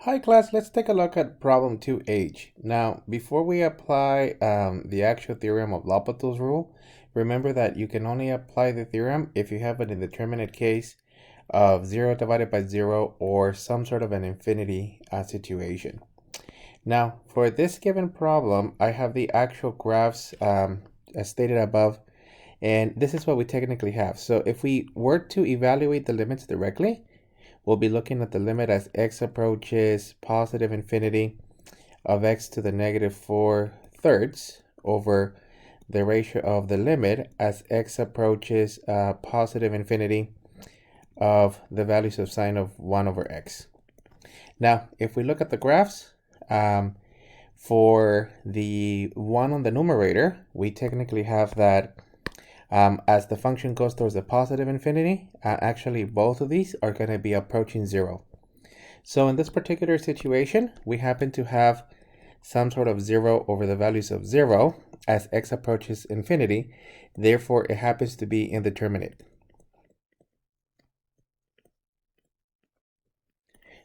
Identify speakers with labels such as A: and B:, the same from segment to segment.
A: Hi class, let's take a look at problem 2H. Now, before we apply the actual theorem of L'Hopital's rule, remember that you can only apply the theorem if you have an indeterminate case of 0 divided by 0 or some sort of an infinity situation. Now, for this given problem, I have the actual graphs as stated above, and this is what we technically have. So if we were to evaluate the limits directly, we'll be looking at the limit as x approaches positive infinity of x to the negative 4/3 over the ratio of the limit as x approaches positive infinity of the values of sine of 1 over x. Now, if we look at the graphs, for the one on the numerator, we technically have that as the function goes towards the positive infinity, actually both of these are going to be approaching 0. So in this particular situation, we happen to have some sort of 0 over the values of 0 as x approaches infinity. Therefore, it happens to be indeterminate.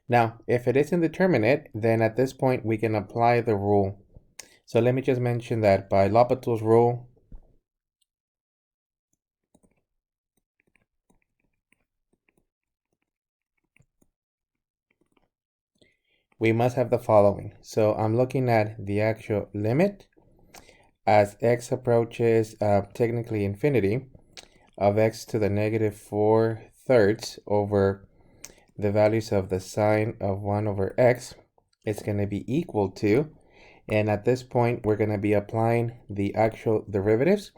A: Now, if it is indeterminate, then at this point we can apply the rule. So let me just mention that by L'Hopital's rule, we must have the following. So I'm looking at the actual limit as x approaches technically infinity of x to the negative 4/3 over the values of the sine of 1 over x. It's going to be equal to, and at this point we're going to be applying the actual derivatives.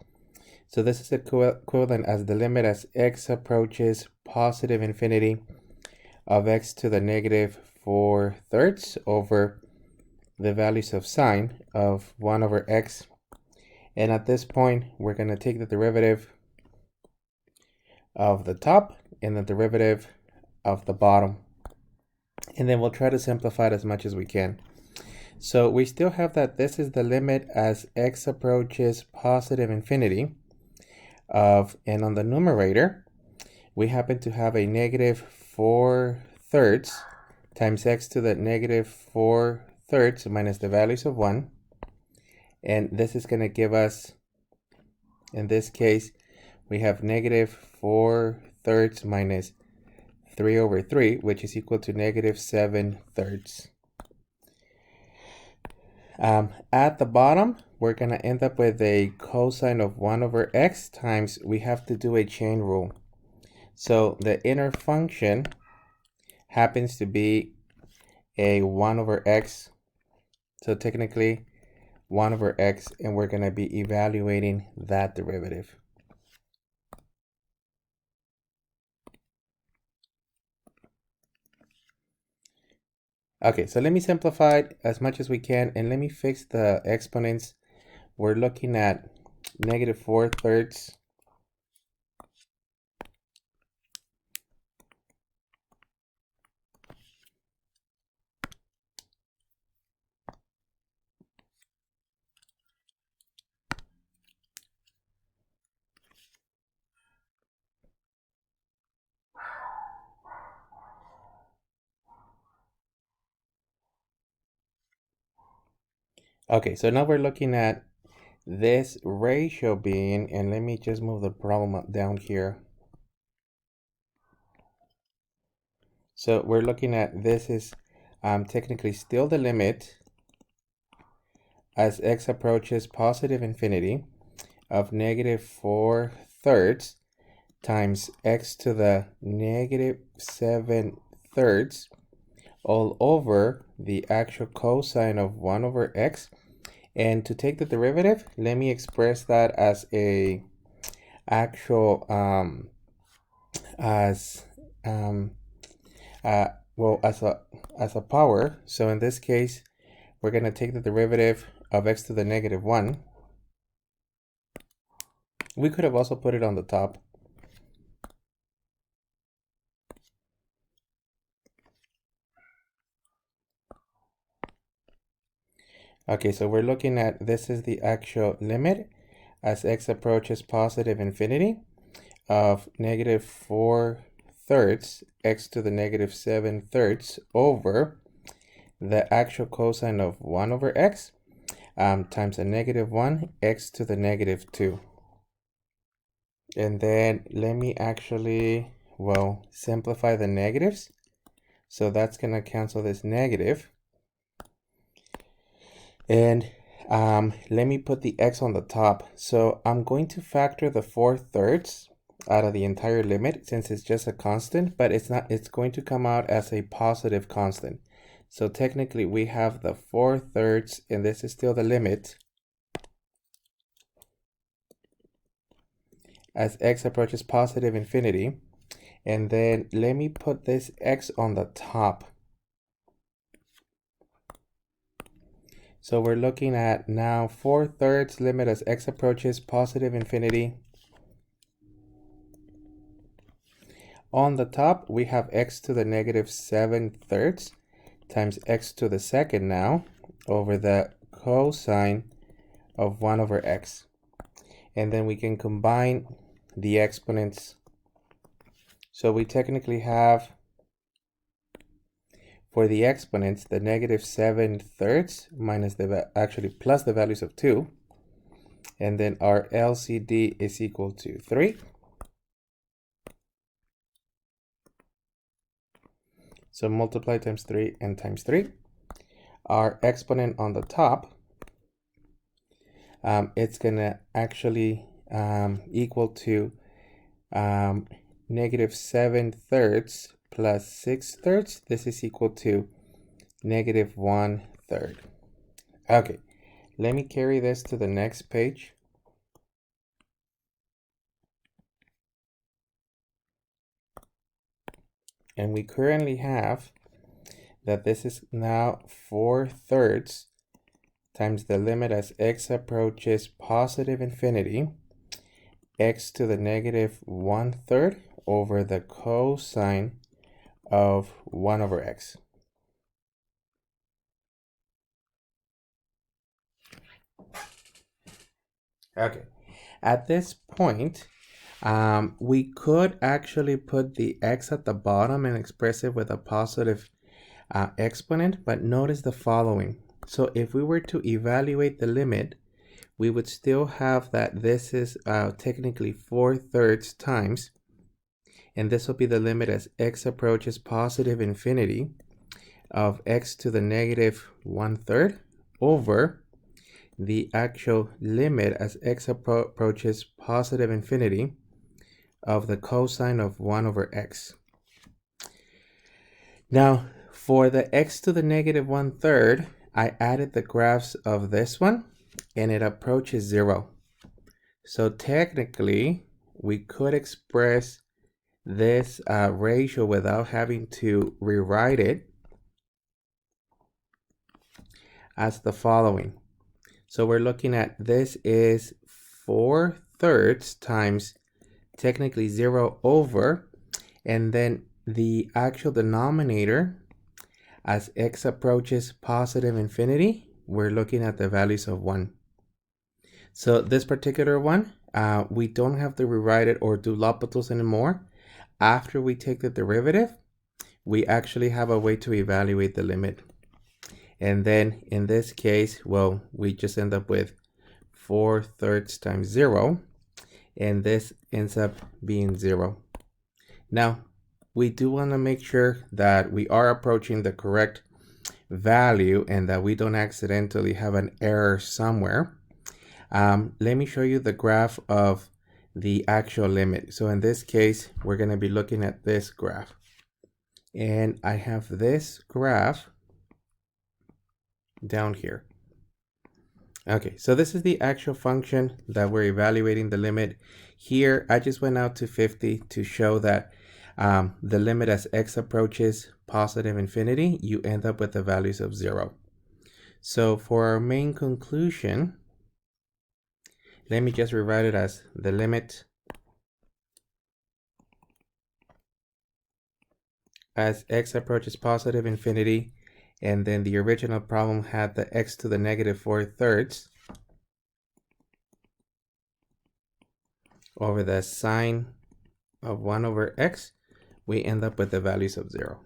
A: So this is equivalent as the limit as x approaches positive infinity of x to the negative 4/3 over the values of sine of 1 over x. And at this point, we're going to take the derivative of the top and the derivative of the bottom. And then we'll try to simplify it as much as we can. So we still have that this is the limit as x approaches positive infinity of, and on the numerator, we happen to have a negative 4/3 times x to the negative 4/3 minus the values of 1. And this is going to give us, in this case, we have negative 4/3 minus 3 over 3, which is equal to negative 7/3. At the bottom, we're going to end up with a cosine of 1 over x times, we have to do a chain rule. So the inner function happens to be a 1 over x. So technically 1 over x, and we're going to be evaluating that derivative. Okay, so let me simplify it as much as we can, and let me fix the exponents. We're looking at negative 4/3 Okay, so now we're looking at this ratio being, and let me just move the problem up down here. So we're looking at this is technically still the limit as x approaches positive infinity of negative 4/3 times x to the negative 7/3 all over the actual cosine of 1 over x. And to take the derivative, let me express that as a actual as a power. So in this case, we're going to take the derivative of x to the negative 1. We could have also put it on the top. Okay, so we're looking at, this is the actual limit as x approaches positive infinity of negative 4/3 x to the negative 7/3 over the actual cosine of 1 over x times a -1, x to the -2. And then let me actually, well, simplify the negatives. So that's going to cancel this negative. And let me put the x on the top. So I'm going to factor the 4/3 out of the entire limit since it's just a constant, but it's not, it's going to come out as a positive constant. So technically we have the 4/3, and this is still the limit as x approaches positive infinity. And then let me put this x on the top. So we're looking at now 4/3 limit as x approaches positive infinity. On the top, we have x to the -7/3 times x to the second now over the cosine of 1 over x. And then we can combine the exponents. So we technically have, for the exponents, the -7/3 minus actually plus the values of 2. And then our LCD is equal to 3. So multiply times 3 and times 3. Our exponent on the top, it's going to actually equal to -7/3 plus 6/3. This is equal to -1/3. Okay, let me carry this to the next page. And we currently have that this is now 4/3 times the limit as x approaches positive infinity, x to the -1/3 over the cosine of 1 over x. Okay, at this point, we could actually put the x at the bottom and express it with a positive exponent, but notice the following. So if we were to evaluate the limit, we would still have that this is technically 4/3 times, and this will be the limit as x approaches positive infinity of x to the -1/3 over the actual limit as x approaches positive infinity of the cosine of 1 over x. Now, for the x to the -1/3, I added the graphs of this one, and it approaches 0. So technically, we could express this ratio without having to rewrite it as the following. So we're looking at this is 4/3 times technically 0 over, and then the actual denominator as x approaches positive infinity, we're looking at the values of 1. So this particular one, we don't have to rewrite it or do L'Hopital's anymore. After we take the derivative, we actually have a way to evaluate the limit. And then in this case, well, we just end up with 4/3 times 0, and this ends up being 0. Now, we do want to make sure that we are approaching the correct value and that we don't accidentally have an error somewhere. Let me show you the graph of the actual limit. So in this case, we're going to be looking at this graph. And I have this graph down here. Okay, so this is the actual function that we're evaluating the limit. Here, I just went out to 50 to show that the limit as x approaches positive infinity, you end up with the values of 0. So for our main conclusion, let me just rewrite it as the limit as x approaches positive infinity, and then the original problem had the x to the -4/3 over the sine of 1 over x. We end up with the values of 0.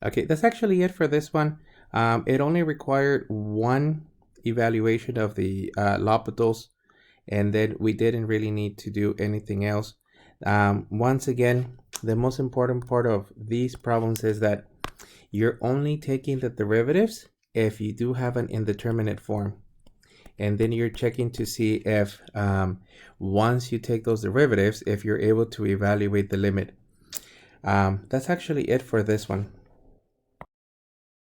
A: Okay, that's actually it for this one. It only required one evaluation of the L'Hopital's, and then we didn't really need to do anything else. Once again, the most important part of these problems is that you're only taking the derivatives if you do have an indeterminate form. And then you're checking to see if once you take those derivatives, if you're able to evaluate the limit. That's actually it for this one.